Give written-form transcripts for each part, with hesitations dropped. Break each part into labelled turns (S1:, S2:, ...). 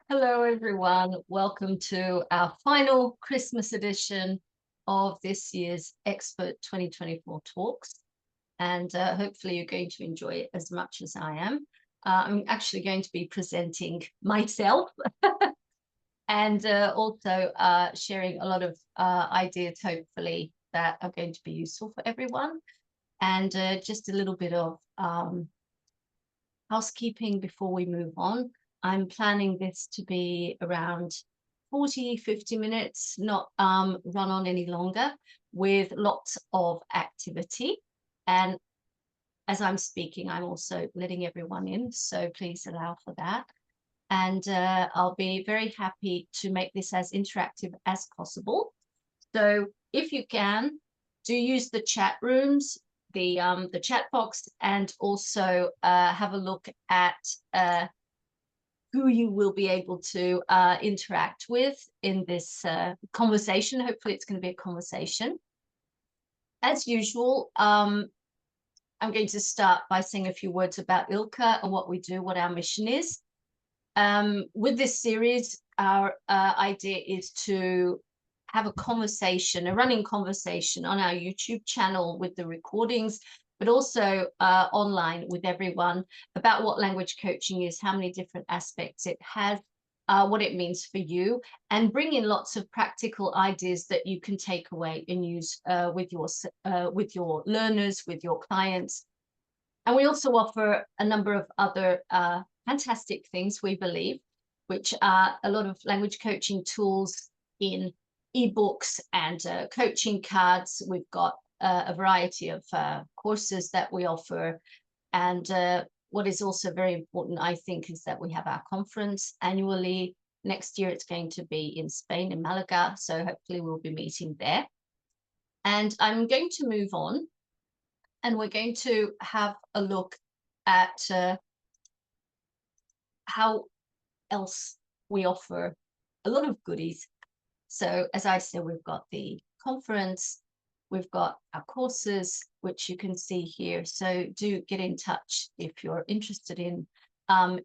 S1: Hello, everyone. Welcome to our final Christmas edition of this year's Expert 2024 talks. And hopefully you're going to enjoy it as much as I am. I'm actually going to be presenting myself and also sharing a lot of ideas, hopefully, that are going to be useful for everyone. And just a little bit of housekeeping before we move on. I'm planning this to be around 40-50 minutes, not run on any longer, with lots of activity. And as I'm speaking, I'm also letting everyone in, so please allow for that. And I'll be very happy to make this as interactive as possible. So if you can, do use the chat rooms, the chat box, and also have a look at who you will be able to interact with in this conversation. Hopefully it's going to be a conversation. As usual, I'm going to start by saying a few words about ILCA and what we do, what our mission is. With this series, our idea is to have a conversation, a running conversation on our YouTube channel with the recordings, but also online with everyone about what language coaching is, how many different aspects it has, what it means for you, and bring in lots of practical ideas that you can take away and use with your learners, with your clients. And we also offer a number of other fantastic things, we believe, which are a lot of language coaching tools in ebooks and coaching cards. We've got a variety of courses that we offer. And what is also very important, I think, is that we have our conference annually. Next year, it's going to be in Spain, in Malaga. So hopefully we'll be meeting there. And I'm going to move on. And we're going to have a look at how else we offer a lot of goodies. So as I said, we've got the conference, we've got our courses, which you can see here. So do get in touch if you're interested in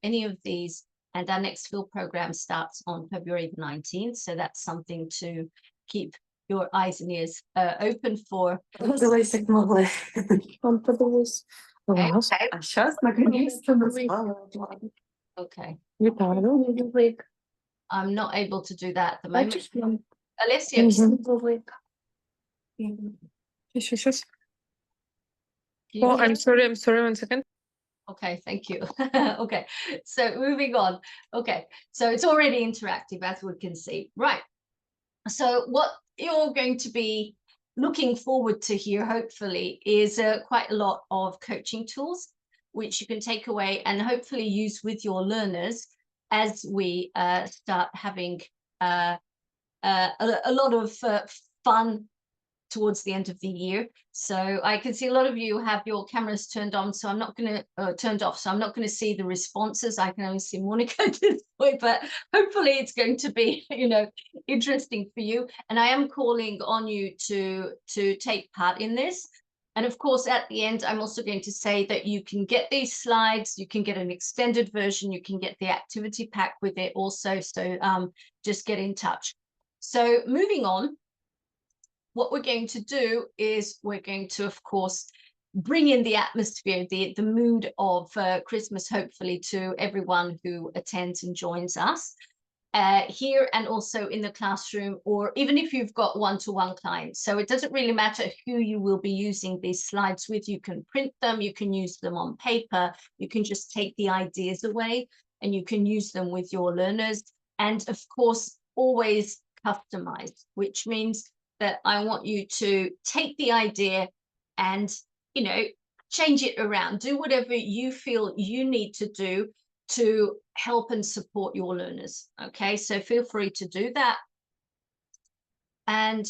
S1: any of these. And our next field program starts on February the 19th. So that's something to keep your eyes and ears open for.
S2: Подивись, як могли. Вам подивись. А зараз наконец-то назвала.
S1: Okay.
S2: Вітаю.
S1: I'm not able to do that at the moment.
S2: Бачиш, нам?
S1: Alessia,
S2: Щас.
S1: can you
S2: Oh,
S1: hear?
S2: I'm sorry, 1 second.
S1: Okay, thank you. Okay, so moving on. Okay, so it's already interactive, as we can see. Right, so what you're going to be looking forward to here, hopefully, is quite a lot of coaching tools, which you can take away and hopefully use with your learners as we start having a lot of fun towards the end of the year. So I can see a lot of you have your cameras turned on, so I'm not going to turned off, so I'm not going to see the responses. I can only see Monica at this point, but hopefully it's going to be, interesting for you. And I am calling on you to take part in this. And of course, at the end, I'm also going to say that you can get these slides, you can get an extended version, you can get the activity pack with it also. So just get in touch. So moving on, what we're going to do is we're going to, of course, bring in the atmosphere, the mood of Christmas, hopefully, to everyone who attends and joins us here and also in the classroom, or even if you've got one-to-one clients. So it doesn't really matter who you will be using these slides with. You can print them, you can use them on paper, you can just take the ideas away and you can use them with your learners. And of course, always customized, which means that I want you to take the idea and, change it around, do whatever you feel you need to do to help and support your learners. Okay, so feel free to do that. And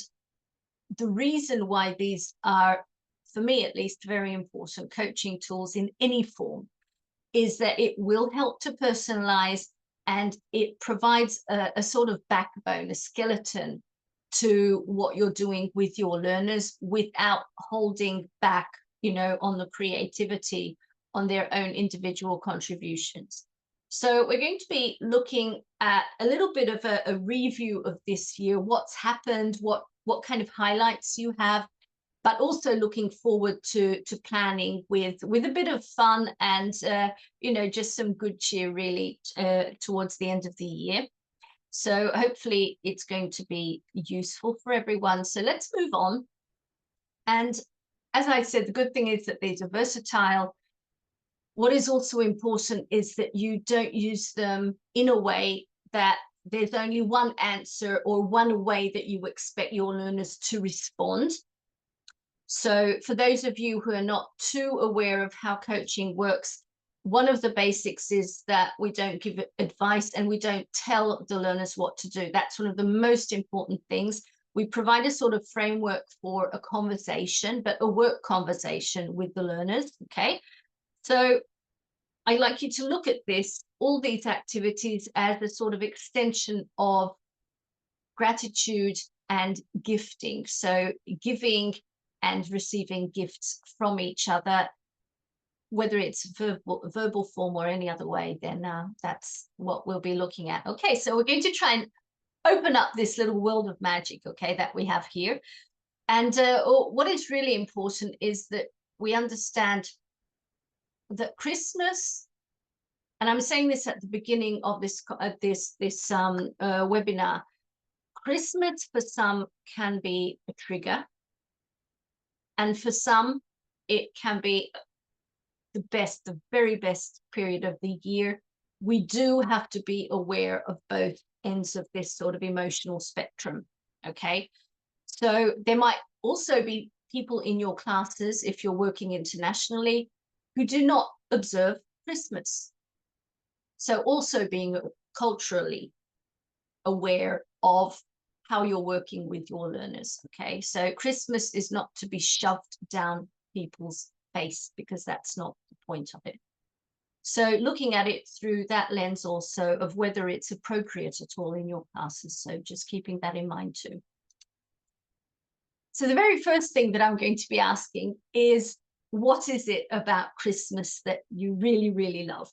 S1: the reason why these are, for me at least, very important coaching tools in any form is that it will help to personalize, and it provides a sort of backbone, a skeleton to what you're doing with your learners without holding back, on the creativity, on their own individual contributions. So we're going to be looking at a little bit of a review of this year, what's happened, what kind of highlights you have, but also looking forward to planning with a bit of fun and you know, just some good cheer really towards the end of the year. So hopefully it's going to be useful for everyone. So let's move on. And as I said, the good thing is that these are versatile. What is also important is that you don't use them in a way that there's only one answer or one way that you expect your learners to respond. So for those of you who are not too aware of how coaching works, one of the basics is that we don't give advice and we don't tell the learners what to do. That's one of the most important things. We provide a sort of framework for a conversation, but a work conversation with the learners, okay? So I'd like you to look at this, all these activities, as a sort of extension of gratitude and gifting. So giving and receiving gifts from each other, whether it's verbal form or any other way, then that's what we'll be looking at. Okay, so we're going to try and open up this little world of magic, okay, that we have here. And what is really important is that we understand that Christmas, and I'm saying this at the beginning of this webinar, Christmas for some can be a trigger, and for some it can be the very best period of the year. We do have to be aware of both ends of this sort of emotional spectrum, okay? So there might also be people in your classes, if you're working internationally, who do not observe Christmas. So also being culturally aware of how you're working with your learners, okay? So Christmas is not to be shoved down people's face, because that's not the point of it. So looking at it through that lens also of whether it's appropriate at all in your classes. So just keeping that in mind too. So the very first thing that I'm going to be asking is, what is it about Christmas that you really, really love?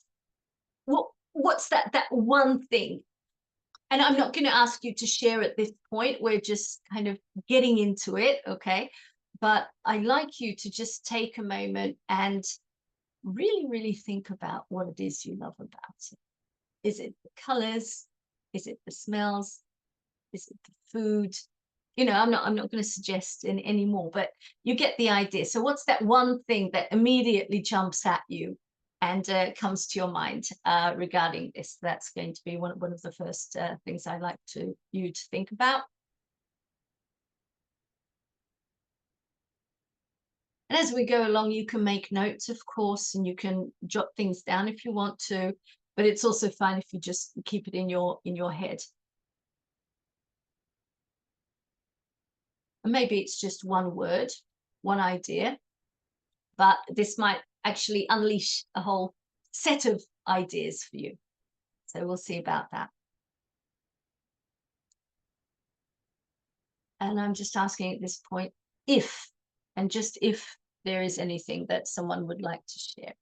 S1: What's that one thing? And I'm not going to ask you to share at this point. We're just kind of getting into it, okay? But I'd like you to just take a moment and really, really think about what it is you love about it. Is it the colors? Is it the smells? Is it the food? You know, I'm not going to suggest any more, but you get the idea. So what's that one thing that immediately jumps at you and comes to your mind regarding this? That's going to be one of the first things I'd like you to think about. And as we go along, you can make notes, of course, and you can jot things down if you want to, but it's also fine if you just keep it in your head. And maybe it's just one word, one idea, but this might actually unleash a whole set of ideas for you. So we'll see about that. And I'm just asking at this point if, and just if, there is anything that someone would like to share.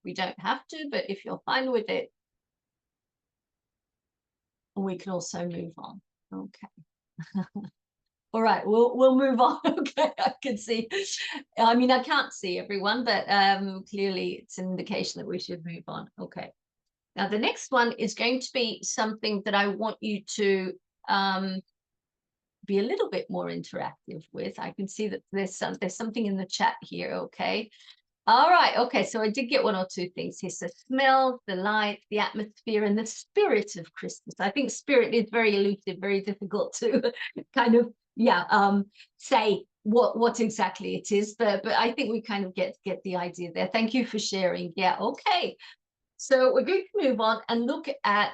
S1: We don't have to, but if you're fine with it, we can also move on. Okay. All right, we'll move on. Okay, I can see. I mean, I can't see everyone, but clearly it's an indication that we should move on. Okay. Now the next one is going to be something that I want you to be a little bit more interactive with. I can see that there's something in the chat here. Okay. All right. Okay. So I did get one or two things here. So smell, the light, the atmosphere, and the spirit of Christmas. I think spirit is very elusive, very difficult to kind of, say what exactly it is. But I think we kind of get the idea there. Thank you for sharing. Yeah. Okay. So we're going to move on and look at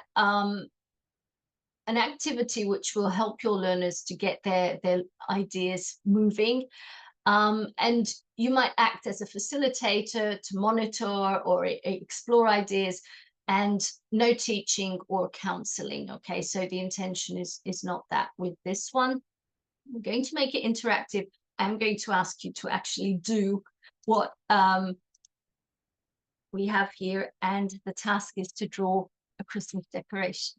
S1: an activity which will help your learners to get their ideas moving. And you might act as a facilitator to monitor or explore ideas, and no teaching or counseling. Okay, so the intention is not that with this one. We're going to make it interactive. I'm going to ask you to actually do what we have here, and the task is to draw Christmas decoration.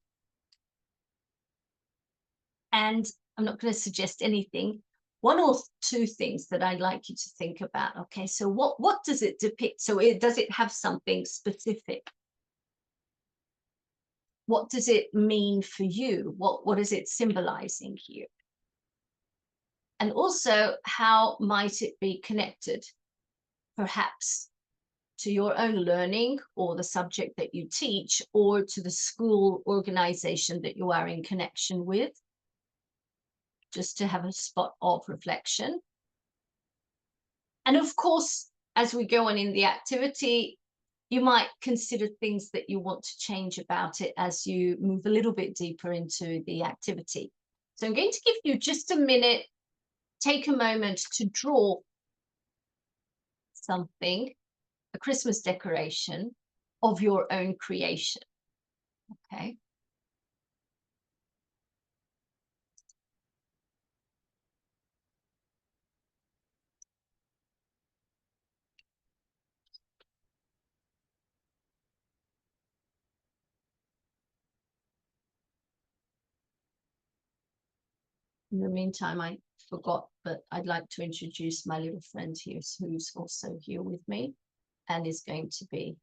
S1: And I'm not going to suggest anything. One or two things that I'd like you to think about. Okay, so what does it depict? So does it have something specific? What does it mean for you? What is it symbolizing here? And also, how might it be connected, perhaps, to your own learning or the subject that you teach, or to the school organization that you are in connection with, just to have a spot of reflection. And of course, as we go on in the activity, you might consider things that you want to change about it as you move a little bit deeper into the activity. So I'm going to give you just a minute. Take a moment to draw something, a Christmas decoration of your own creation. Okay. In the meantime, I forgot, but I'd like to introduce my little friend here, who's also here with me and is going to be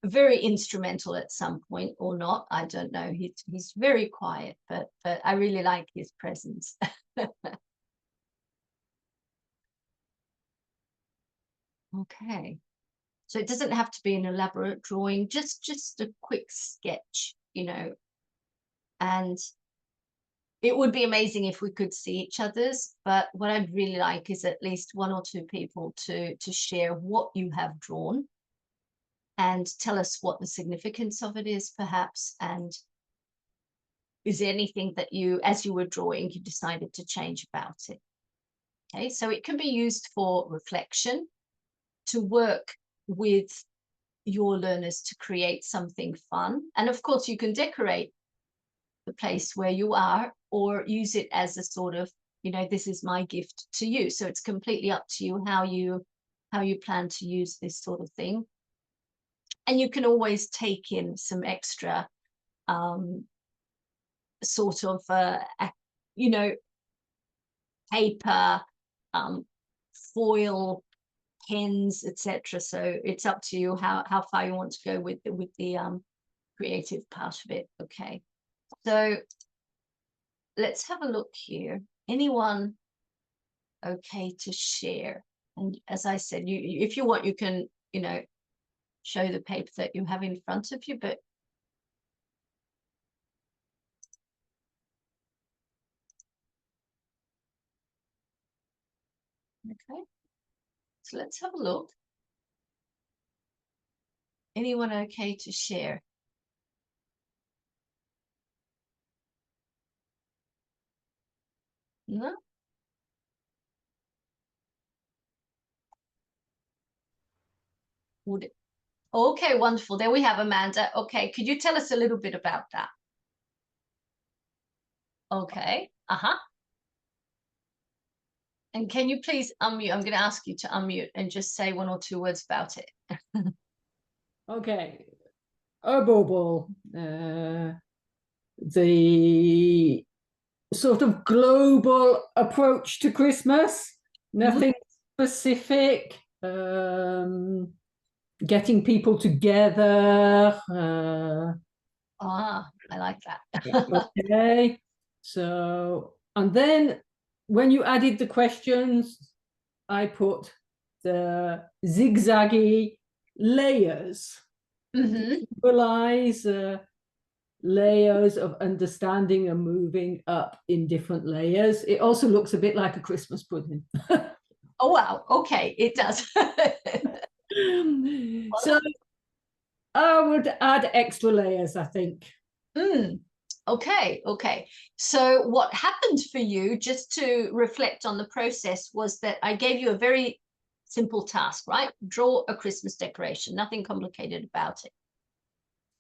S1: very instrumental at some point, or not. I don't know. He's very quiet, but I really like his presence. Okay. So it doesn't have to be an elaborate drawing, just a quick sketch, you know. And it would be amazing if we could see each other's, but what I'd really like is at least one or two people to share what you have drawn and tell us what the significance of it is, perhaps, and is there anything that you, as you were drawing, you decided to change about it. Okay, so it can be used for reflection, to work with your learners to create something fun. And of course, you can decorate the place where you are, or use it as a sort of, you know, this is my gift to you. So it's completely up to you how you plan to use this sort of thing. And you can always take in some extra sort of you know, paper, foil, pens, etc. So it's up to you how far you want to go with the creative part of it. Okay, so let's have a look here. Anyone okay to share? And as I said, you if you want, you can, you know, show the paper that you have in front of you, but okay, so let's have a look. Anyone okay to share? No? Would it? Okay, wonderful. There we have Amanda. Okay, could you tell us a little bit about that? Okay. Uh-huh. And can you please unmute? I'm going to ask you to unmute and just say one or two words about it.
S3: Okay. Bubble. The sort of global approach to Christmas, nothing specific, getting people together.
S1: I like that.
S3: Okay. So, and then when you added the questions, I put the zigzaggy layers. Symbolize layers of understanding and moving up in different layers. It also looks a bit like a Christmas pudding.
S1: Oh, wow. Okay, it does.
S3: So I would add extra layers, I think.
S1: Okay, okay. So what happened for you, just to reflect on the process, was that I gave you a very simple task, right? Draw a Christmas decoration, nothing complicated about it.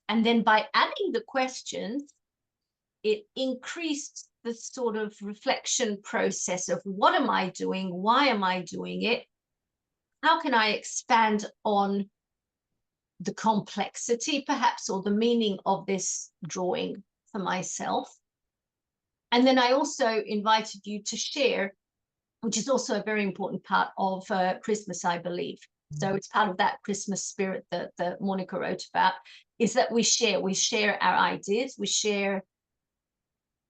S1: And then by adding the questions, it increased the sort of reflection process of what am I doing? Why am I doing it? How can I expand on the complexity perhaps, or the meaning of this drawing for myself. And then I also invited you to share, which is also a very important part of Christmas, I believe. So it's part of that Christmas spirit that Monica wrote about, is that we share our ideas, we share,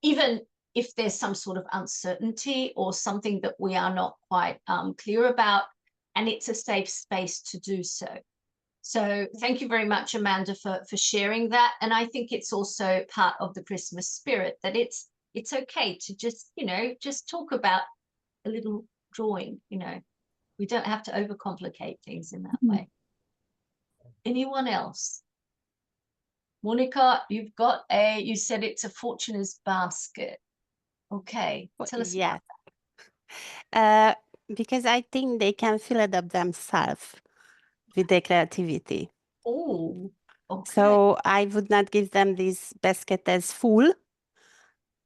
S1: even if there's some sort of uncertainty or something that we are not quite clear about, and it's a safe space to do so. So thank you very much, Amanda, for sharing that. And I think it's also part of the Christmas spirit, that it's okay to just, you know, just talk about a little drawing, you know. We don't have to overcomplicate things in that way. Anyone else? Monica, you've got you said it's a Fortuna's basket. Okay, tell us about
S4: that. Because I think they can fill it up themselves with their creativity.
S1: Oh, okay.
S4: So I would not give them this basket as full,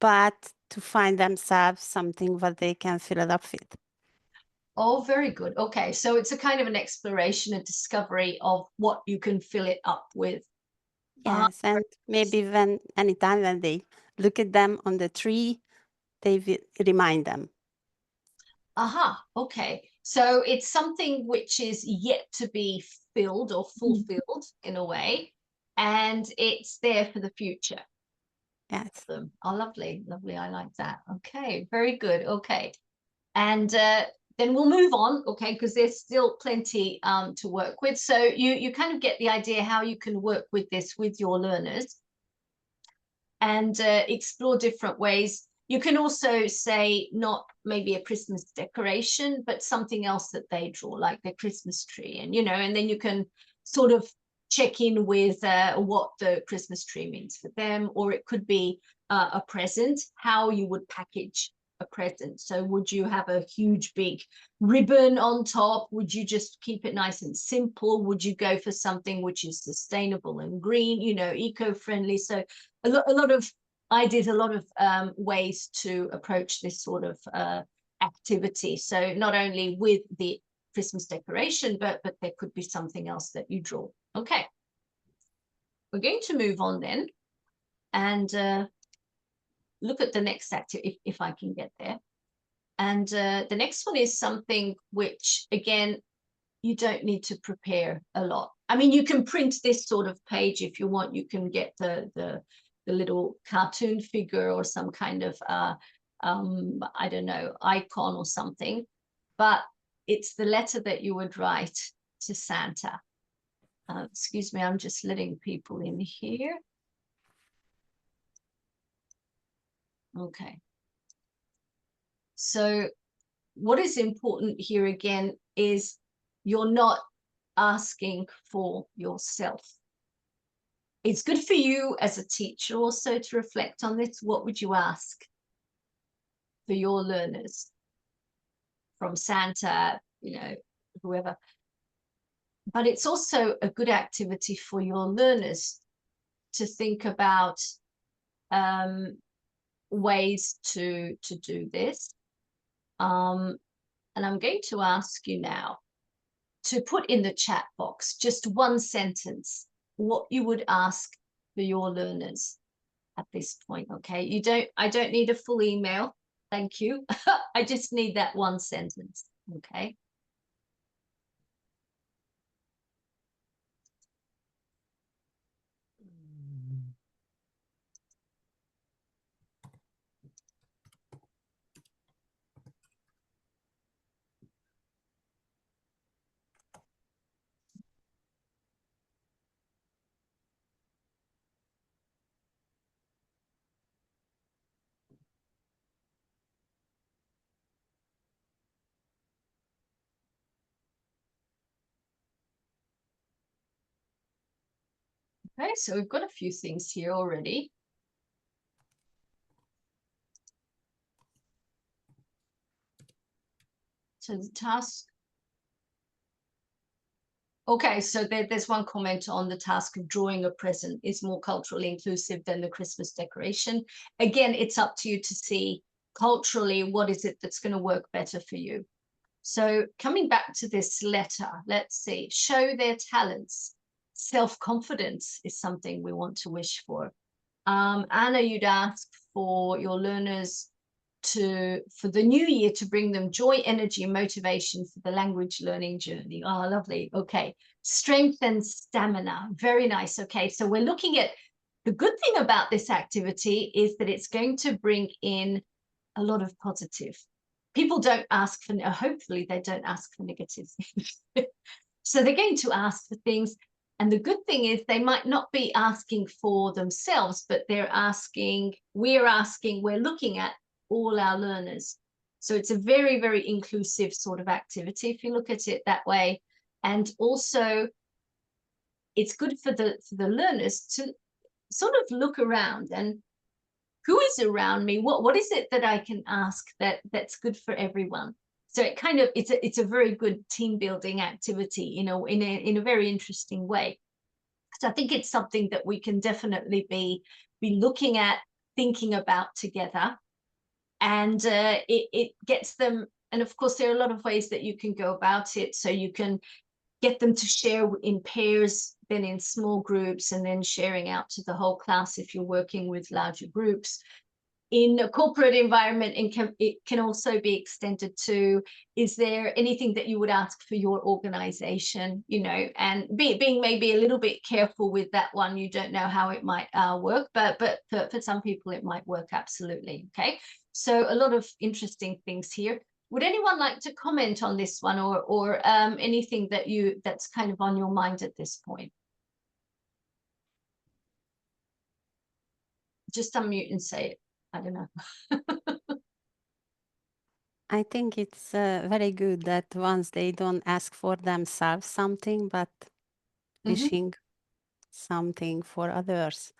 S4: but to find themselves something what they can fill it up with.
S1: Oh, very good. Okay, so it's a kind of an exploration and discovery of what you can fill it up with.
S4: Yes, and maybe anytime when they look at them on the tree, they will remind them.
S1: Aha, okay. So it's something which is yet to be filled or fulfilled in a way, and it's there for the future.
S4: Yes.
S1: Oh, lovely, lovely. I like that. Okay, very good. Okay. And then we'll move on, okay, because there's still plenty to work with. So you kind of get the idea how you can work with this with your learners and explore different ways. You can also say not maybe a Christmas decoration, but something else that they draw, like the Christmas tree, and, you know, and then you can sort of check in with what the Christmas tree means for them, or it could be a present, how you would package a present. So would you have a huge big ribbon on top? Would you just keep it nice and simple? Would you go for something which is sustainable and green, you know, eco-friendly? So a lot of ideas, a lot of ways to approach this sort of activity. So not only with the Christmas decoration, but there could be something else that you draw. Okay, we're going to move on then and look at the next activity, if I can get there. And the next one is something which, again, you don't need to prepare a lot. I mean, you can print this sort of page if you want. You can get the little cartoon figure or some kind of, I don't know, icon or something. But it's the letter that you would write to Santa. Excuse me, I'm just letting people in here. Okay. So what is important here again is you're not asking for yourself. It's good for you as a teacher also to reflect on this. What would you ask for your learners from Santa, you know, whoever? But it's also a good activity for your learners to think about ways to do this. And I'm going to ask you now to put in the chat box just one sentence what you would ask for your learners at this point. Okay, I don't need a full email, thank you. I just need that one sentence. Okay. Okay, so we've got a few things here already. So the task. Okay, so there's one comment on the task of drawing a present is more culturally inclusive than the Christmas decoration. Again, it's up to you to see culturally what is it that's going to work better for you. So coming back to this letter, let's see, show their talents. self-confidence is something we want to wish for. Anna, you'd ask for your learners for the new year to bring them joy, energy, and motivation for the language learning journey. Oh, lovely. Okay. Strength and stamina. Very nice. Okay. So we're looking at the good thing about this activity is that it's going to bring in a lot of positive. People don't ask for, hopefully they don't ask for negative things. So they're going to ask for things. And the good thing is they might not be asking for themselves, but we're looking at all our learners. So it's a very, very inclusive sort of activity if you look at it that way. And also it's good for the learners to sort of look around and who is around me? What is it that I can ask that's good for everyone? So it kind of, it's a very good team building activity, you know, in a very interesting way. So I think it's something that we can definitely be looking at, thinking about together. And it gets them, and of course there are a lot of ways that you can go about it. So you can get them to share in pairs, then in small groups, and then sharing out to the whole class if you're working with larger groups. In a corporate environment, it can also be extended to, is there anything that you would ask for your organization, you know, and being maybe a little bit careful with that one. You don't know how it might work, but for some people it might work absolutely. Okay, so a lot of interesting things here. Would anyone like to comment on this one, or anything that's kind of on your mind at this point? Just unmute and say it. I don't know.
S4: I think it's very good that once they don't ask for themselves something, but wishing something for others.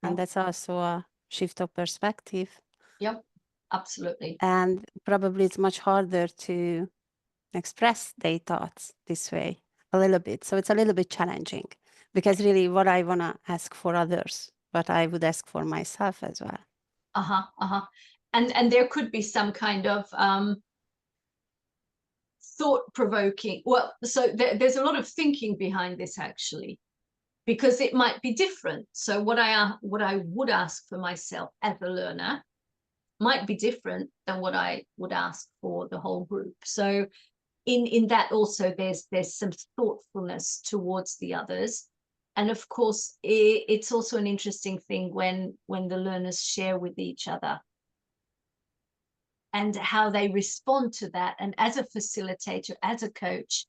S4: And that's also a shift of perspective.
S1: Yep, absolutely.
S4: And probably it's much harder to express their thoughts this way a little bit. So it's a little bit challenging because really what I want to ask for others, but I would ask for myself as well. And there could be some kind of thought-provoking, well, so there's a lot of thinking behind this actually, because it might be different. So what I would ask for myself as a learner might be different than what I would ask for the whole group. So in that also there's some thoughtfulness towards the others. And of course it's also an interesting thing when the learners share with each other and how they respond to that. And as a facilitator, as a coach,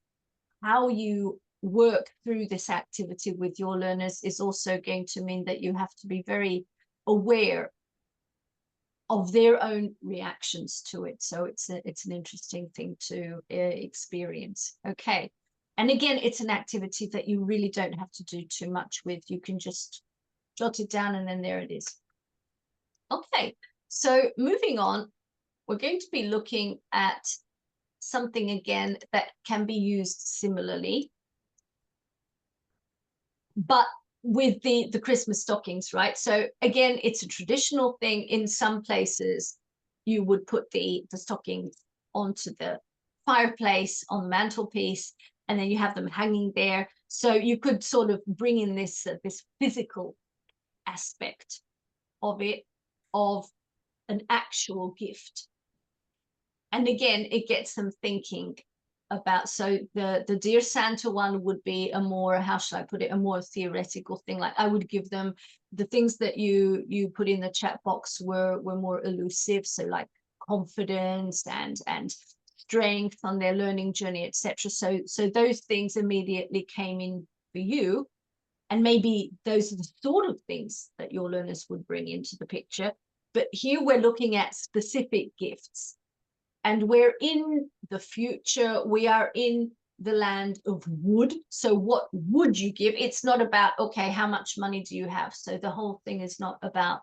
S4: how you work through this activity with your learners is also going to mean that you have to be very aware of their own reactions to it. So it's an interesting thing to experience. Okay. And again, it's an activity that you really don't have to do too much with. You can just jot it down and then there it is. Okay. So moving on, we're going to be looking at something again that can be used similarly, but with the Christmas stockings, right? So again, it's a traditional thing. In some places, you would put the stockings onto the fireplace, on the mantelpiece, and then you have them hanging there. So you could sort of bring in this physical aspect of it, of an actual gift. And again, it gets them thinking about, so the Dear Santa one would be a more, how should I put it, a more theoretical thing. Like I would give them the things that you put in the chat box were more elusive, so like confidence and strength on their learning journey, etc. So those things immediately came in for you, and maybe those are the sort of things that your learners would bring into the picture. But here we're looking at specific gifts. And we're in the future, we are in the land of wood. So what would you give? It's not about, okay, how much money do you have? So the whole thing is not about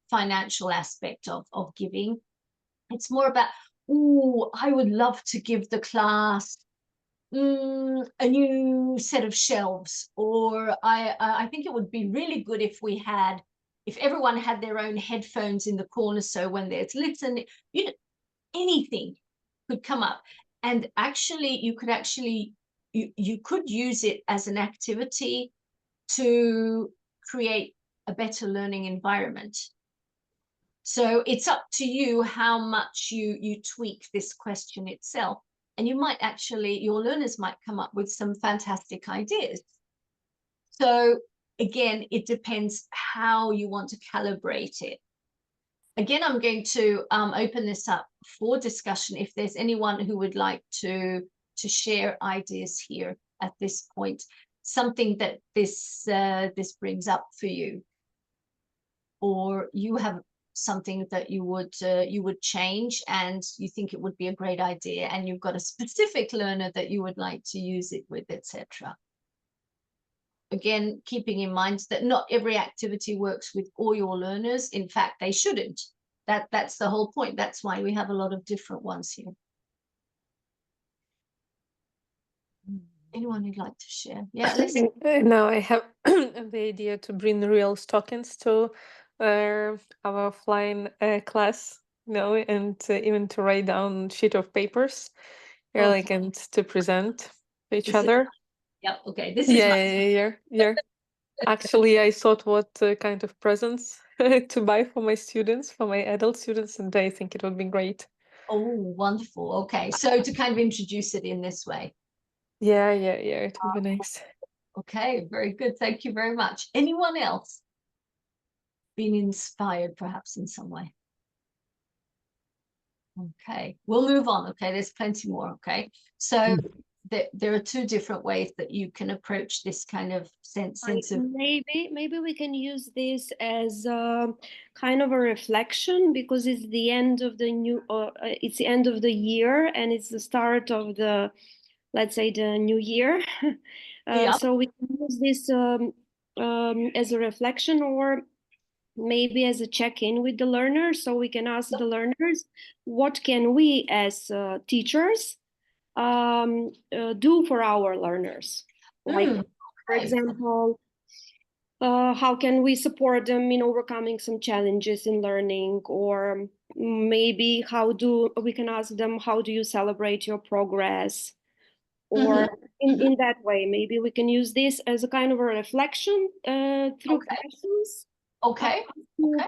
S4: financial aspect of giving. It's more about, oh, I would love to give the class a new set of shelves, or I think it would be really good if everyone had their own headphones in the corner, so when there's listening, you know, anything could come up. And actually you could use it as an activity
S1: to create a better learning environment. So it's up to you how much you tweak this question itself. And you might actually, your learners might come up with some fantastic ideas. So again, it depends how you want to calibrate it. Again, I'm going to open this up for discussion if there's anyone who would like to share ideas here at this point, something that this brings up for you, or you have something that you would change and you think it would be a great idea, and you've got a specific learner that you would like to use it with, etc. Again, keeping in mind that not every activity works with all your learners. In fact, they shouldn't. That's the whole point. That's why we have a lot of different ones here. Anyone who'd like to share? Yeah, listen.
S2: Now I have the idea to bring real stockings to our offline class, and even to write down sheet of papers, like, and to present to each other.
S1: Yep. Okay. This is
S2: Yeah. Actually, I thought what kind of presents to buy for my students, for my adult students, and I think it would be great.
S1: Oh, wonderful. Okay, so to kind of introduce it in this way.
S2: Yeah, it would be nice.
S1: Okay, very good. Thank you very much. Anyone else been inspired perhaps in some way? Okay, we'll move on. Okay, there's plenty more. Okay, so there are two different ways that you can approach this kind of sense of
S5: maybe we can use this as kind of a reflection, because it's the end of the it's the end of the year, and it's the start of the, let's say, the new year. So we can use this as a reflection, or maybe as a check-in with the learners. So we can ask the learners, what can we as teachers do for our learners? Like, for example, how can we support them in overcoming some challenges in learning? Or maybe we can ask them, how do you celebrate your progress? Or in that way, maybe we can use this as a kind of a reflection through questions.
S1: Okay.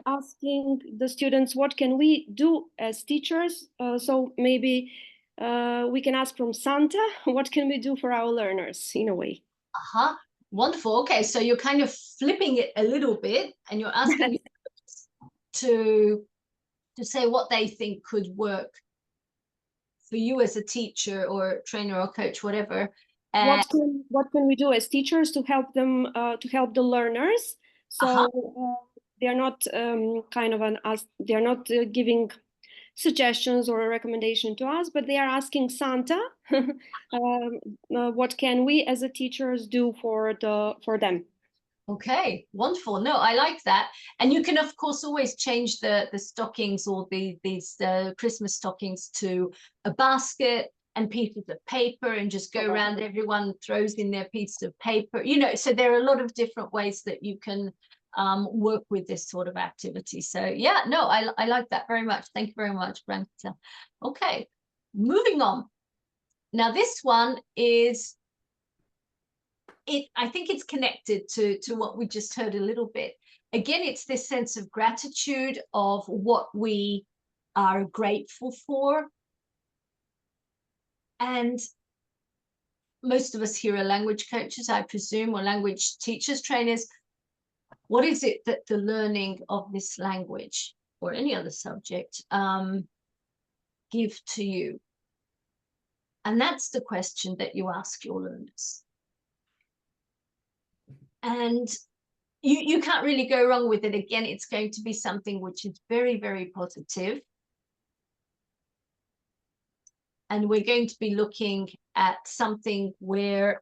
S5: Asking the students, what can we do as teachers? So maybe we can ask from Santa, what can we do for our learners, in a way?
S1: Wonderful. Okay, so you're kind of flipping it a little bit, and you're asking to say what they think could work for you as a teacher or trainer or coach, whatever.
S5: What can we do as teachers to help them, to help the learners? So they're not they're not giving suggestions or a recommendation to us, but they are asking Santa, what can we as a teachers do for them?
S1: Okay, wonderful. No, I like that. And you can, of course, always change the stockings or these Christmas stockings to a basket and pieces of paper, and just go around. Everyone throws in their piece of paper, so there are a lot of different ways that you can work with this sort of activity. So yeah, no, I like that very much. Thank you very much, Branka. Okay, moving on. Now this one is, I think it's connected to what we just heard a little bit. Again, it's this sense of gratitude of what we are grateful for. And most of us here are language coaches, I presume, or language teachers, trainers. What is it that the learning of this language or any other subject give to you? And that's the question that you ask your learners. And you can't really go wrong with it. Again, it's going to be something which is very, very positive. And we're going to be looking at something where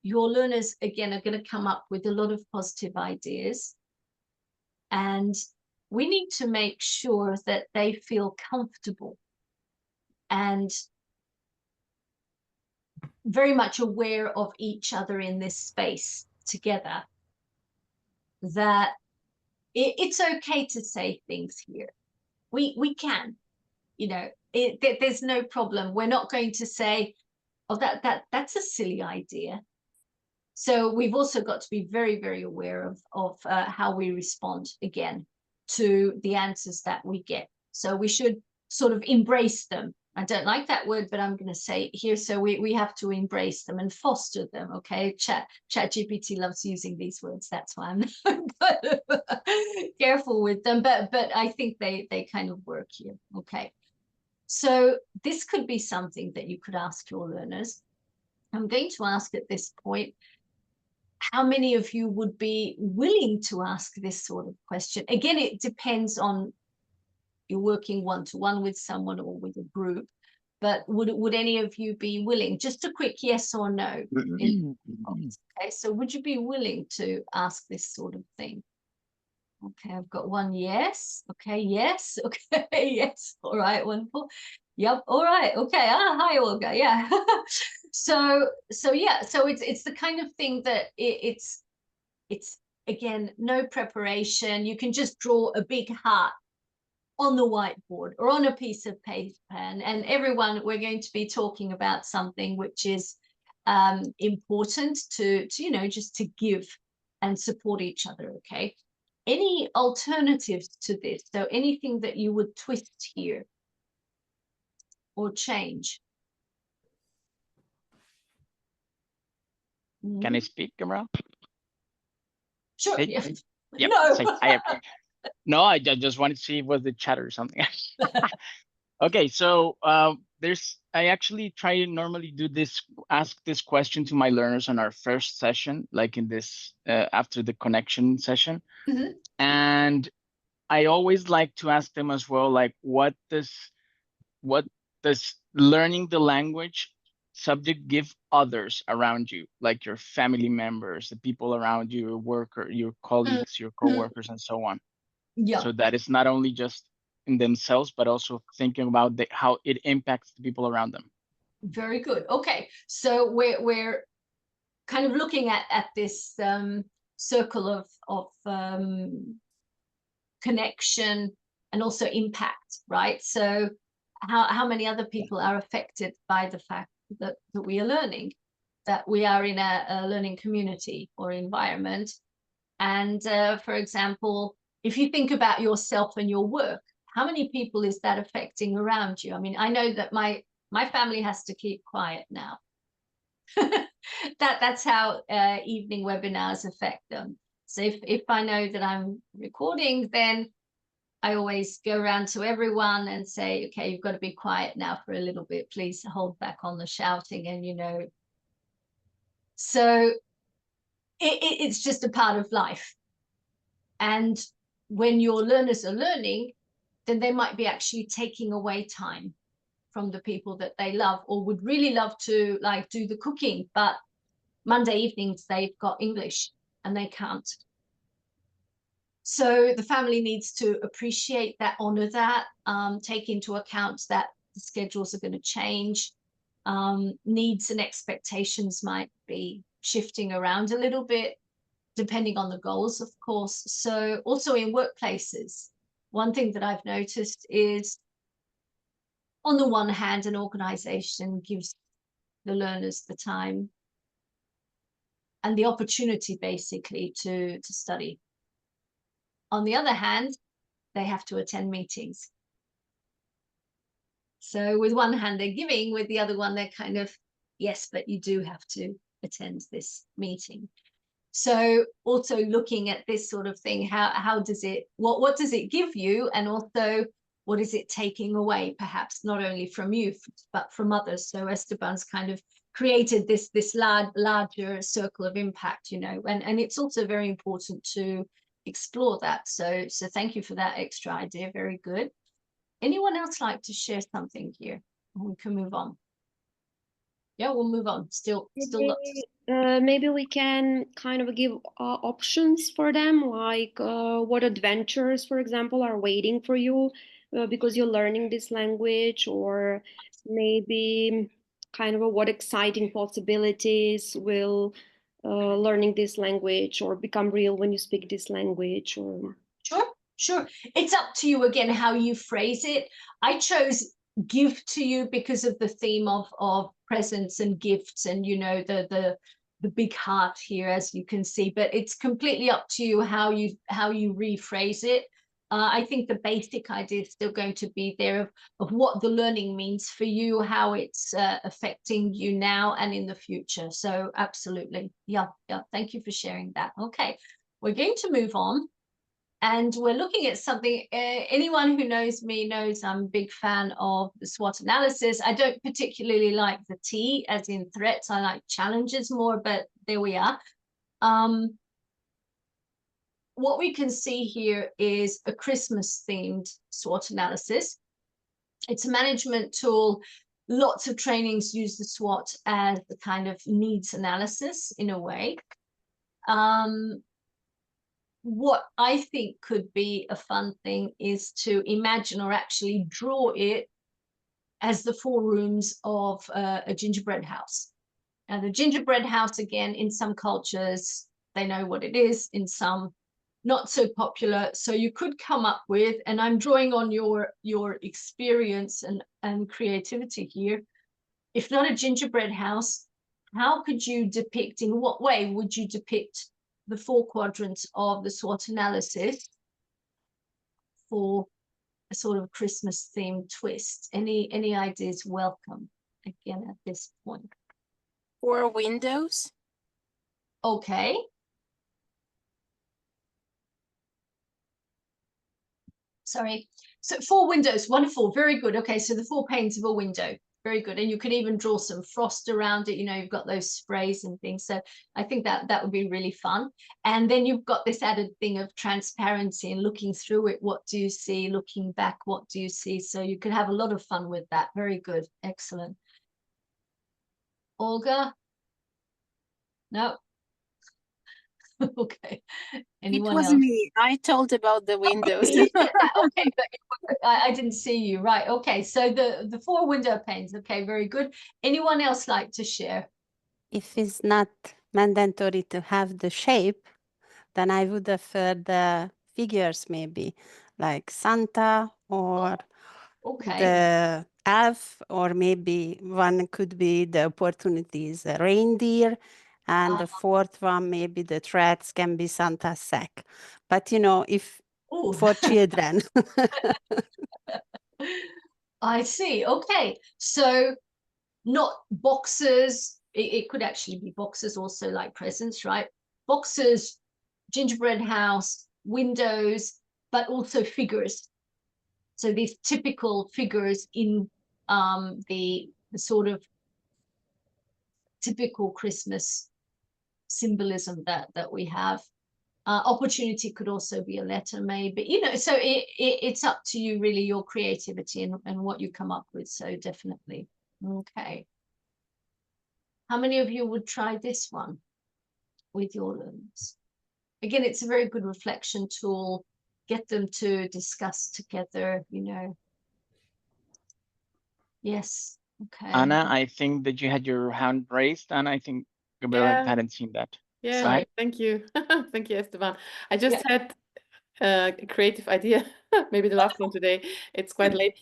S1: your learners, again, are going to come up with a lot of positive ideas. And we need to make sure that they feel comfortable and very much aware of each other in this space together, that it's okay to say things here. We can, there's no problem. We're not going to say, oh, that's a silly idea. So we've also got to be very, very aware of how we respond again to the answers that we get. So we should sort of embrace them. I don't like that word, but I'm going to say it here. So we have to embrace them and foster them. Okay, ChatGPT loves using these words. That's why I'm careful with them. But I think they kind of work here. Okay, so this could be something that you could ask your learners. I'm going to ask at this point, how many of you would be willing to ask this sort of question? Again, it depends on you're working one-to-one with someone or with a group, but would any of you be willing? Just a quick yes or no. Okay, so would you be willing to ask this sort of thing? Okay, I've got one yes. Okay, yes. Okay, yes. All right, wonderful. Yep. All right. Okay. Hi, Olga. Yeah. So yeah. So it's the kind of thing that it's again, no preparation. You can just draw a big heart on the whiteboard or on a piece of paper, and everyone, we're going to be talking about something which is important to just to give and support each other. Okay, any alternatives to this? So anything that you would twist here or change?
S6: Can I speak, Gabriella?
S1: Sure.
S6: Hey,
S1: Yeah.
S6: hey. Yep.
S1: No.
S6: Say, no, I just wanted to see if it was the chat or something. Okay, so I actually try to normally do this, ask this question to my learners on our first session, like in this after the connection session.
S1: Mhm.
S6: And I always like to ask them as well, like what does learning the language subject give others around you, like your family members, the people around you, your worker, your colleagues, your coworkers, and so on.
S1: Yeah.
S6: So that it's not only just in themselves, but also thinking about how it impacts the people around them.
S1: Very good. Okay, so we're kind of looking at this circle of connection and also impact, right? So how many other people are affected by the fact that we are learning, that we are in a learning community or environment. And for example, if you think about yourself and your work, how many people is that affecting around you? I mean, I know that my family has to keep quiet now. That's how evening webinars affect them. So if I know that I'm recording, then I always go around to everyone and say, okay, you've got to be quiet now for a little bit. Please hold back on the shouting. And so it's just a part of life. And when your learners are learning, then they might be actually taking away time from the people that they love or would really love to like do the cooking, but Monday evenings they've got English and they can't. So the family needs to appreciate that, honor that, take into account that the schedules are going to change. Needs and expectations might be shifting around a little bit, depending on the goals, of course. So also in workplaces, one thing that I've noticed is, on the one hand, an organization gives the learners the time and the opportunity basically to study. On the other hand, they have to attend meetings. So with one hand they're giving, with the other one they're kind of, yes, but you do have to attend this meeting. So also looking at this sort of thing, how does it, what does it give you, and also what is it taking away, perhaps not only from you but from others? So Esteban's kind of created this larger circle of impact, and it's also very important to explore that. So thank you for that extra idea. Very good. Anyone else like to share something here? We can move on. Yeah, we'll move on. Still lots.
S5: Maybe we can kind of give options for them, like what adventures, for example, are waiting for you because you're learning this language, or maybe kind of what exciting possibilities will learning this language or become real when you speak this language. Or
S1: Sure. It's up to you again how you phrase it. I chose give to you because of the theme of presents and gifts, and the big heart here, as you can see, but it's completely up to you how you rephrase it. I think the basic idea is still going to be there of what the learning means for you, how it's affecting you now and in the future. So absolutely, yeah. Thank you for sharing that. Okay, we're going to move on. And we're looking at something, anyone who knows me knows I'm a big fan of the SWOT analysis. I don't particularly like the T as in threats. I like challenges more, but there we are. What we can see here is a Christmas themed SWOT analysis. It's a management tool. Lots of trainings use the SWOT as the kind of needs analysis in a way. What I think could be a fun thing is to imagine or actually draw it as the 4 rooms of a gingerbread house. And the gingerbread house, again, in some cultures, they know what it is, in some not so popular. So you could come up with, and I'm drawing on your experience and creativity here. If not a gingerbread house, how could you depict, in what way would you depict the 4 quadrants of the SWOT analysis for a sort of Christmas themed twist? Any ideas welcome again at this point?
S7: 4 windows.
S1: Okay. Sorry. So 4 windows, wonderful, very good. Okay, so the 4 panes of a window. Very good. And you could even draw some frost around it. You know, you've got those sprays and things. So I think that would be really fun. And then you've got this added thing of transparency and looking through it. What do you see? Looking back, what do you see? So you could have a lot of fun with that. Very good. Excellent. Olga? No? Okay. Anyone
S7: It was
S1: else?
S7: me. I told about the windows.
S1: You said that. Okay, but I didn't see you. Right. Okay. So the 4 window panes. Okay, very good. Anyone else like to share?
S8: If it's not mandatory to have the shape, then I would prefer the figures, maybe like Santa or
S1: Okay.
S8: the elf, or maybe one could be the opportunities, a reindeer, and the 4th one, maybe the threats can be Santa's sack. But you know, if
S1: Ooh.
S8: for children.
S1: I see. Okay. So not boxes. It could actually be boxes also, like presents, right? Boxes, gingerbread house, windows, but also figures. So these typical figures in the sort of typical Christmas symbolism that we have. Opportunity could also be a letter, maybe, you know, so it's up to you really, your creativity and what you come up with. So definitely. Okay. How many of you would try this one with your learners? Again, it's a very good reflection tool. Get them to discuss together, you know. Yes. Okay.
S6: Anna, I think that you had your hand raised, and I think Gabriella
S2: Yeah.
S6: hadn't seen that.
S2: Yeah,
S6: Right.
S2: thank you. Thank you, Esteban. I just
S1: Yeah.
S2: had a creative idea, maybe the last one today. It's quite late.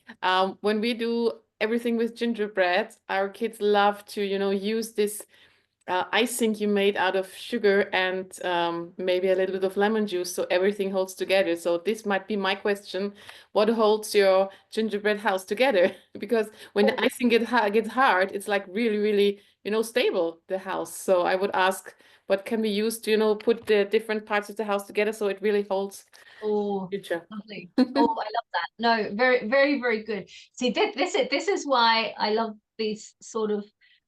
S2: When we do everything with gingerbread, our kids love to, you know, use this icing you made out of sugar and maybe a little bit of lemon juice, so everything holds together. So this might be my question: what holds your gingerbread house together? Because when the icing gets hard, it's like really, you know, stable, the house. So I would ask, what can we use to, you know, put the different parts of the house together so it really holds future?
S1: Lovely. Oh, I love that. No, very good. See, this is why I love these sort of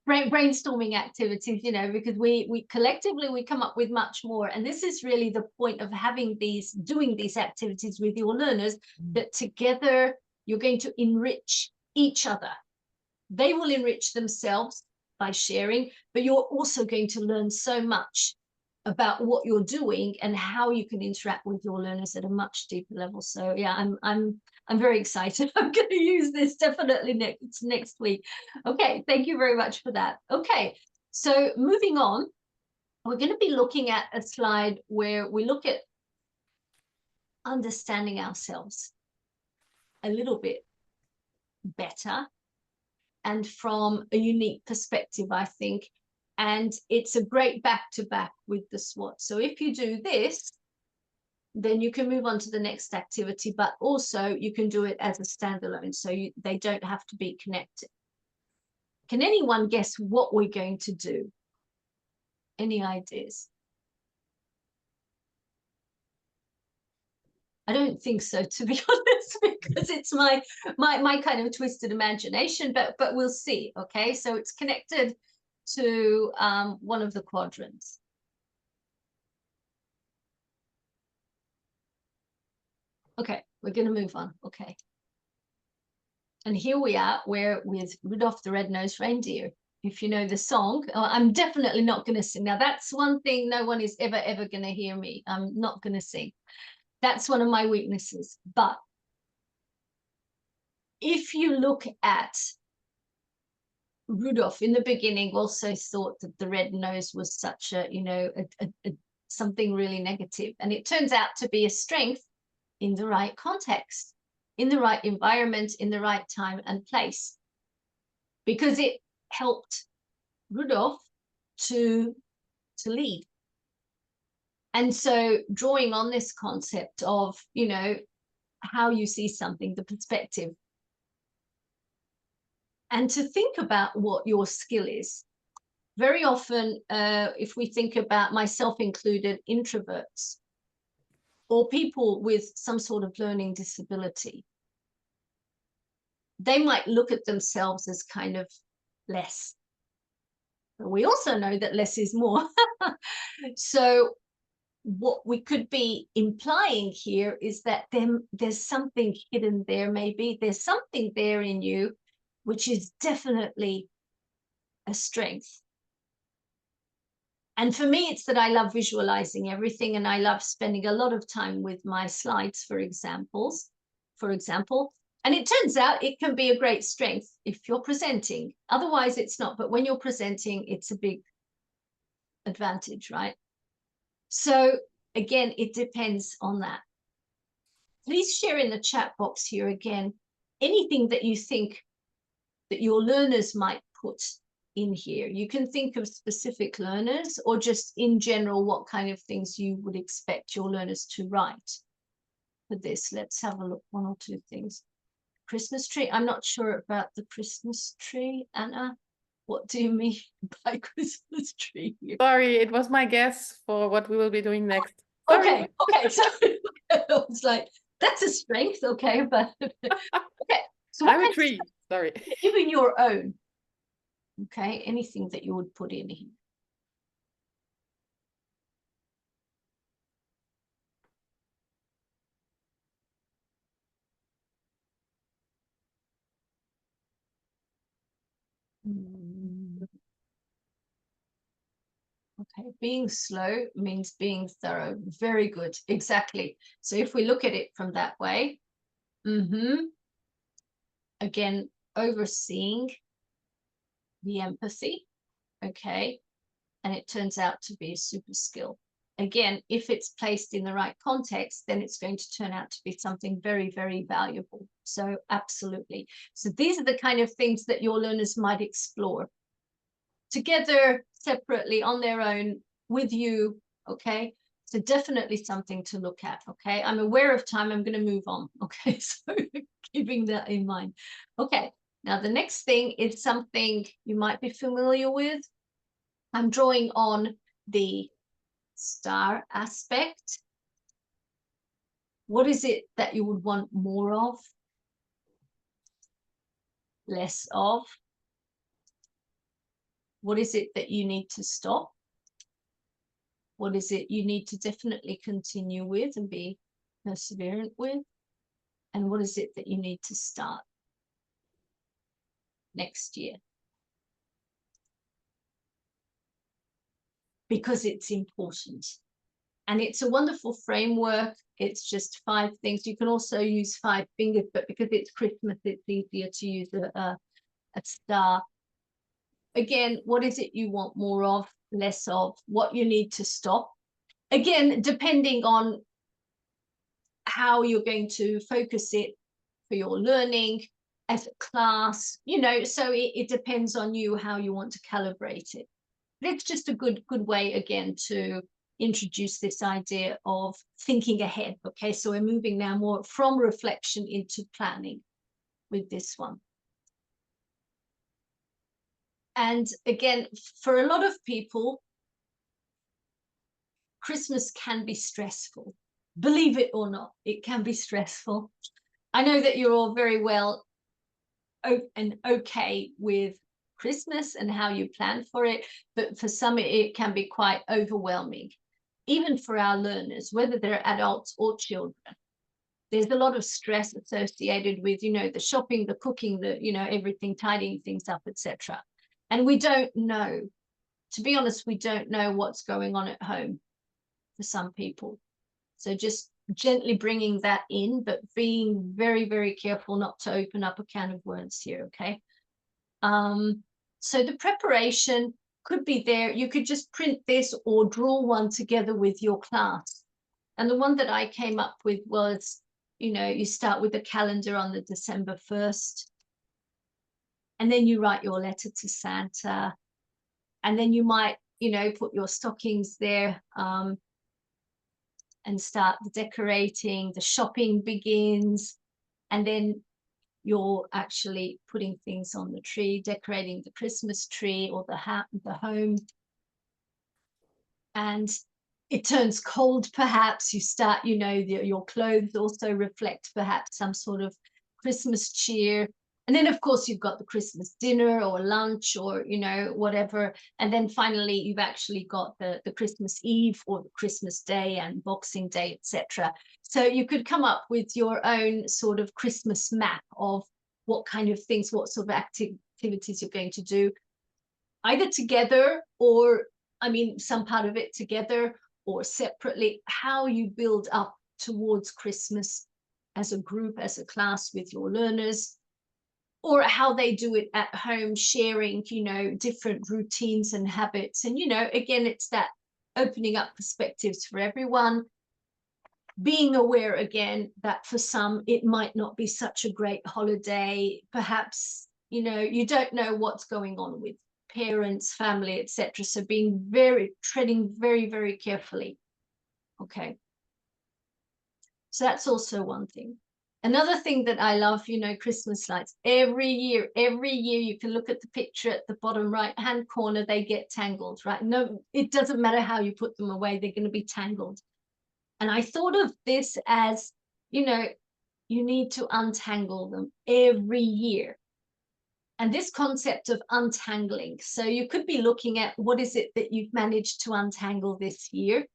S1: brainstorming activities, you know, because we collectively we come up with much more. And this is really the point of having doing these activities with your learners, that together you're going to enrich each other. They will enrich themselves by sharing, but you're also going to learn so much about what you're doing and how you can interact with your learners at a much deeper level. So yeah, I'm very excited. I'm going to use this definitely next week. Okay, thank you very much for that. Okay, so moving on, we're going to be looking at a slide where we look at understanding ourselves a little bit better and from a unique perspective, I think. And it's a great back-to-back with the SWOT. So if you do this, then you can move on to the next activity, but also you can do it as a standalone, so they don't have to be connected. Can anyone guess what we're going to do? Any ideas? I don't think so, to be honest, because it's my kind of twisted imagination, but we'll see. Okay, so it's connected to one of the quadrants. Okay, we're going to move on. Okay. And here we are, we're with Rudolph the Red-Nosed Reindeer. If you know the song, I'm definitely not going to sing. Now, that's one thing no one is ever going to hear me. I'm not going to sing. That's one of my weaknesses. But if you look at Rudolph, in the beginning, also thought that the red nose was such a, you know, something really negative. And it turns out to be a strength in the right context, in the right environment, in the right time and place, because it helped Rudolph to lead. And so drawing on this concept of, you know, how you see something, the perspective, and to think about what your skill is. Very often, if we think about, myself included, introverts or people with some sort of learning disability, they might look at themselves as kind of less. But we also know that less is more. So what we could be implying here is that there's something hidden there, maybe. There's something there in you, which is definitely a strength. And for me, it's that I love visualizing everything, and I love spending a lot of time with my slides, for example. And it turns out it can be a great strength if you're presenting. Otherwise, it's not. But when you're presenting, it's a big advantage, right? So again, it depends on that. Please share in the chat box here again anything that you think that your learners might put in here. You can think of specific learners, or just in general, what kind of things you would expect your learners to write for this. Let's have a look, one or two things. Christmas tree. I'm not sure about the Christmas tree. Anna, what do you mean by Christmas tree here?
S2: Sorry, it was my guess for what we will be doing next. Sorry.
S1: Okay, so I was like, that's a strength, okay, but okay. So
S2: I'm a tree. Sorry.
S1: Even your own, okay, anything that you would put in here. Okay, being slow means being thorough. Very good, exactly. So if we look at it from that way, again, overseeing the empathy, okay, and it turns out to be a super skill. Again, if it's placed in the right context, then it's going to turn out to be something very, very valuable. So absolutely. So these are the kind of things that your learners might explore together, separately, on their own, with you, okay? So definitely something to look at, okay? I'm aware of time, I'm going to move on, okay? So keeping that in mind. Okay, now the next thing is something you might be familiar with. I'm drawing on the star aspect. What is it that you would want more of? Less of? What is it that you need to stop? What is it you need to definitely continue with and be perseverant with? And what is it that you need to start next year? Because it's important. And it's a wonderful framework. It's just 5 things. You can also use 5 fingers, but because it's Christmas, it's easier to use a star. Again, what is it you want more of, less of, what you need to stop? Again, depending on how you're going to focus it for your learning as a class, you know, so it depends on you how you want to calibrate it. it's just a good way again to introduce this idea of thinking ahead. Okay, so we're moving now more from reflection into planning with this one. And again, for a lot of people, Christmas can be stressful. Believe it or not, it can be stressful. I know that you're all very well and okay with Christmas and how you plan for it, but for some it can be quite overwhelming, even for our learners, whether they're adults or children. There's a lot of stress associated with, you know, the shopping, the cooking, the, you know, everything, tidying things up, etc. And we don't know, to be honest, we don't know what's going on at home for some people. So just gently bringing that in, but being very, very careful not to open up a can of worms here, okay? So the preparation could be there. You could just print this or draw one together with your class. And the one that I came up with was, you know, you start with the calendar on the December 1st, and then you write your letter to Santa, and then you might, you know, put your stockings there, and start the decorating, the shopping begins, and then you're actually putting things on the tree, decorating the Christmas tree or the home. And it turns cold, perhaps. You start, you know, your clothes also reflect perhaps some sort of Christmas cheer. And then, of course, you've got the Christmas dinner or lunch or, you know, whatever. And then finally, you've actually got the Christmas Eve or the Christmas Day and Boxing Day, etc. So you could come up with your own sort of Christmas map of what kind of things, what sort of activities you're going to do, either together or, I mean, some part of it together or separately, how you build up towards Christmas as a group, as a class with your learners, or how they do it at home, sharing, you know, different routines and habits. And, you know, again, it's that opening up perspectives for everyone, being aware again that for some, it might not be such a great holiday. Perhaps, you know, you don't know what's going on with parents, family, etc. So treading very, very carefully. Okay. So that's also one thing. Another thing that I love, you know, Christmas lights. Every year you can look at the picture at the bottom right-hand corner, they get tangled, right? No, it doesn't matter how you put them away, they're going to be tangled. And I thought of this as, you know, you need to untangle them every year. And this concept of untangling. So you could be looking at what is it that you've managed to untangle this year?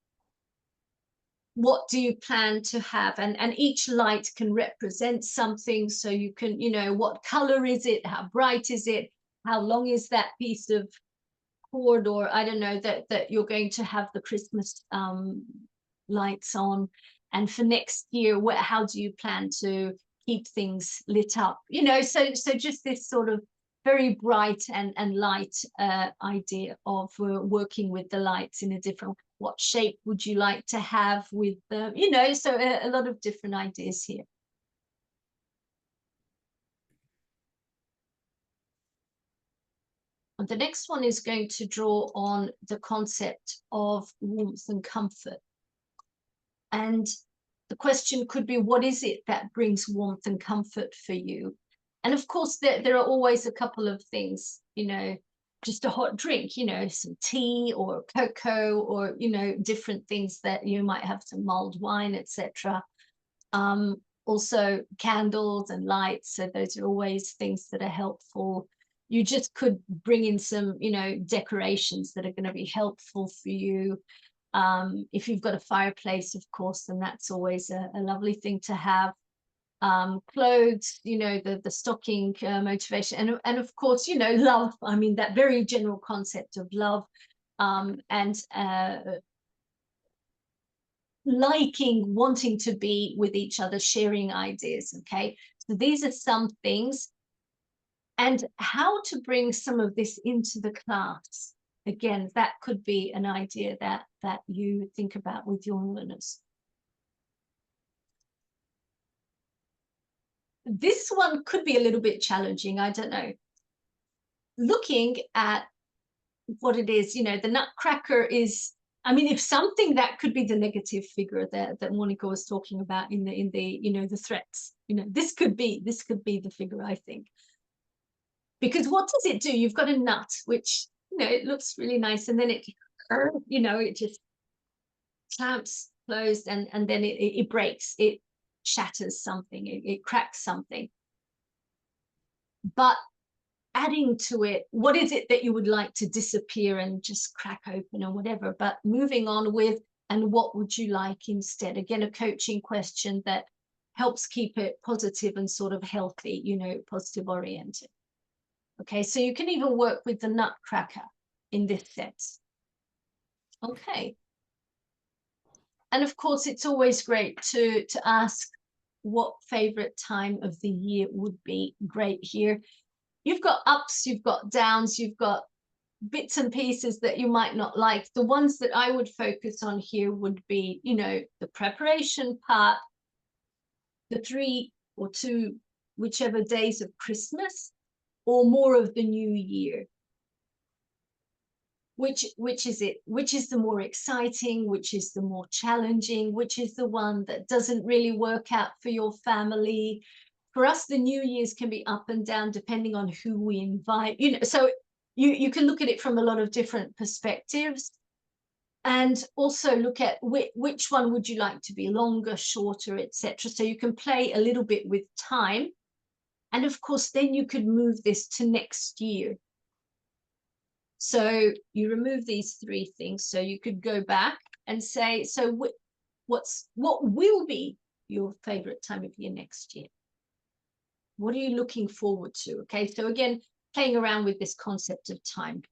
S1: What do you plan to have? And each light can represent something. So you can, you know, what color is it? How bright is it? How long is that piece of cord, or I don't know, that you're going to have the Christmas lights on? And for next year, how do you plan to keep things lit up? You know, so just this sort of very bright and light idea of working with the lights in a different, what shape would you like to have with the, you know, so a lot of different ideas here. And the next one is going to draw on the concept of warmth and comfort. And the question could be, what is it that brings warmth and comfort for you? And of course, there are always a couple of things, you know, just a hot drink, you know, some tea or cocoa, or, you know, different things that you might have, some mulled wine, etc. Also candles and lights. So those are always things that are helpful. You just could bring in some, you know, decorations that are going to be helpful for you. If you've got a fireplace, of course, then that's always a lovely thing to have. Clothes, you know, the stocking motivation, and of course, you know, love. I mean, that very general concept of love, and liking, wanting to be with each other, sharing ideas. Okay, so these are some things. And how to bring some of this into the class. Again, that could be an idea that you think about with your learners. This one could be a little bit challenging, I don't know. Looking at what it is. You know, the nutcracker is, I mean, if something, that could be the negative figure that Monica was talking about in the you know, the threats. You know, this could be the figure, I think. Because what does it do? You've got a nut, which, you know, it looks really nice, and then it, you know, it just clamps closed, and then it breaks, it shatters something, it cracks something. But adding to it, what is it that you would like to disappear and just crack open or whatever? But moving on with, and what would you like instead? Again, a coaching question that helps keep it positive and sort of healthy, you know, positive oriented. Okay, so you can even work with the nutcracker in this sense. Okay. And of course, it's always great to ask what favorite time of the year would be. Great here. You've got ups, you've got downs, you've got bits and pieces that you might not like. The ones that I would focus on here would be, you know, the preparation part, the 3 or 2, whichever days of Christmas, or more of the new year. Which is it? Which is the more exciting? Which is the more challenging? Which is the one that doesn't really work out for your family? For us, the New Year's can be up and down depending on who we invite. You know, so you can look at it from a lot of different perspectives, and also look at which one would you like to be longer, shorter, etc. So you can play a little bit with time, and of course, then you could move this to next year. So you remove these 3 things. So you could go back and say, so what will be your favorite time of year next year? What are you looking forward to? Okay, so again, playing around with this concept of time.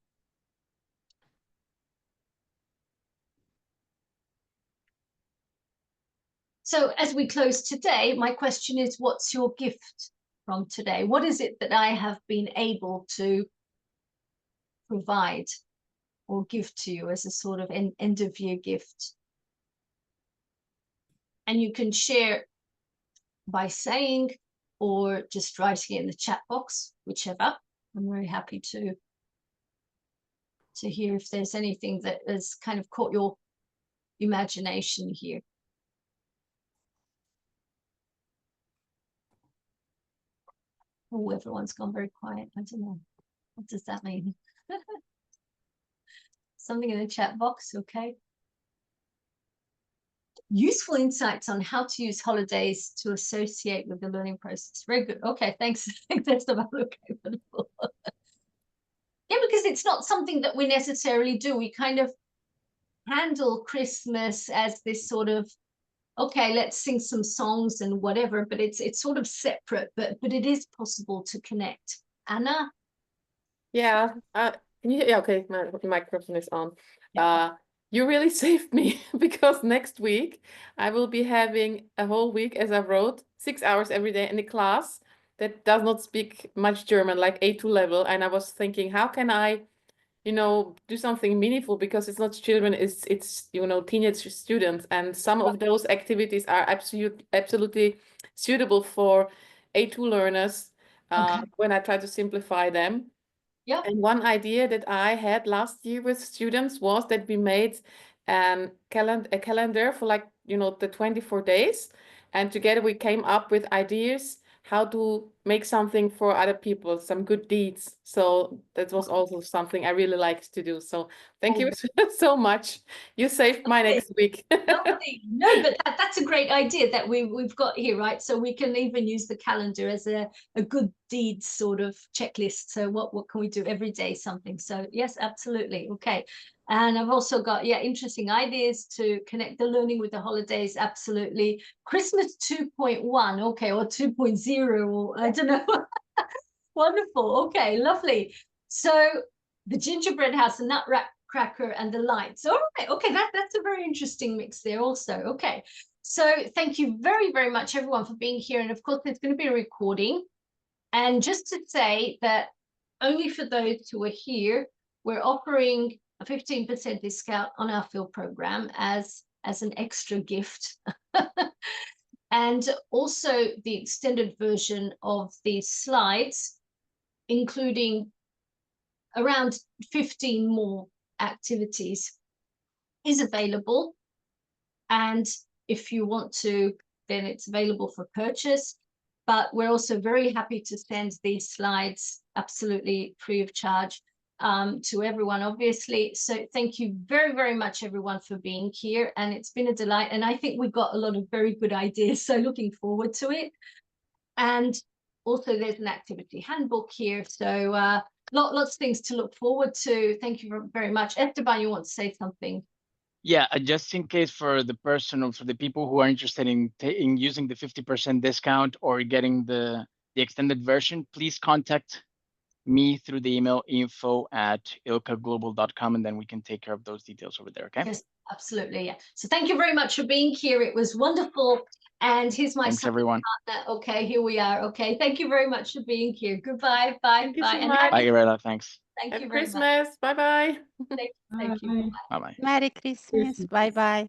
S1: So as we close today, my question is, what's your gift from today? What is it that I have been able to provide or give to you as a sort of end of year gift? And you can share by saying or just writing it in the chat box, whichever. I'm very happy to hear if there's anything that has kind of caught your imagination here. Oh, everyone's gone very quiet. I don't know. What does that mean? Something in the chat box, okay. Useful insights on how to use holidays to associate with the learning process. Very good. Okay, thanks. I think that's about okay. Yeah, because it's not something that we necessarily do. We kind of handle Christmas as this sort of, okay, let's sing some songs and whatever, but it's sort of separate, but it is possible to connect. Anna?
S9: Yeah, yeah, okay, my microphone is on.
S1: Yeah.
S9: You really saved me because next week I will be having a whole week, as I wrote, 6 hours every day in a class that does not speak much German, like A2 level. And I was thinking, how can I, you know, do something meaningful, because it's not children, it's you know, teenage students, and some of those activities are absolutely suitable for A2 learners when I try to simplify them.
S1: Yeah.
S9: And one idea that I had last year with students was that we made a calendar for, like, you know, the 24 days. And together we came up with ideas how to make something for other people, some good deeds. So that was also something I really liked to do. So thank you so much. You saved my next week.
S1: No, but that's a great idea that we've got here, right? So we can even use the calendar as a good deeds sort of checklist. So what can we do every day, something? So yes, absolutely. Okay. And I've also got, yeah, interesting ideas to connect the learning with the holidays. Absolutely. Christmas 2.1, okay, or 2.0, or I don't know. Wonderful. Okay, lovely. So the gingerbread house, the nutcracker, and the lights. All right. Okay, that's a very interesting mix there also. Okay. So thank you very, very much, everyone, for being here. And of course, there's going to be a recording. And just to say that only for those who are here, we're offering a 15% discount on our field program as an extra gift. And also the extended version of these slides, including
S4: around 15 more activities is available. And if you want to, then it's available for purchase. But we're also very happy to send these slides absolutely free of charge to everyone, obviously. So thank you very, very much, everyone, for being here. And it's been a delight. And I think we've got a lot of very good ideas. So looking forward to it. And also there's an activity handbook here. So lots of things to look forward to. Thank you very much. Esteban, you want to say something?
S6: Yeah, just in case for the person or for the people who are interested in using the 50% discount or getting the extended version, please contact me through the email info@ilkaglobal.com, and then we can take care of those details over there. Okay.
S4: Yes, absolutely. Yeah. So thank you very much for being here. It was wonderful. And here's my
S6: Thanks, everyone.
S4: partner. Okay, here we are. Okay, thank you very much for being here. Goodbye. Bye.
S9: Thank you
S4: Bye.
S9: so
S4: And
S9: much.
S6: Bye, Gabriella. Thanks.
S4: thank
S9: Happy
S4: you very much.
S9: Christmas. Bye bye.
S4: Thank you.
S6: Bye bye.
S8: Merry Christmas.
S3: Christmas.
S8: Bye bye.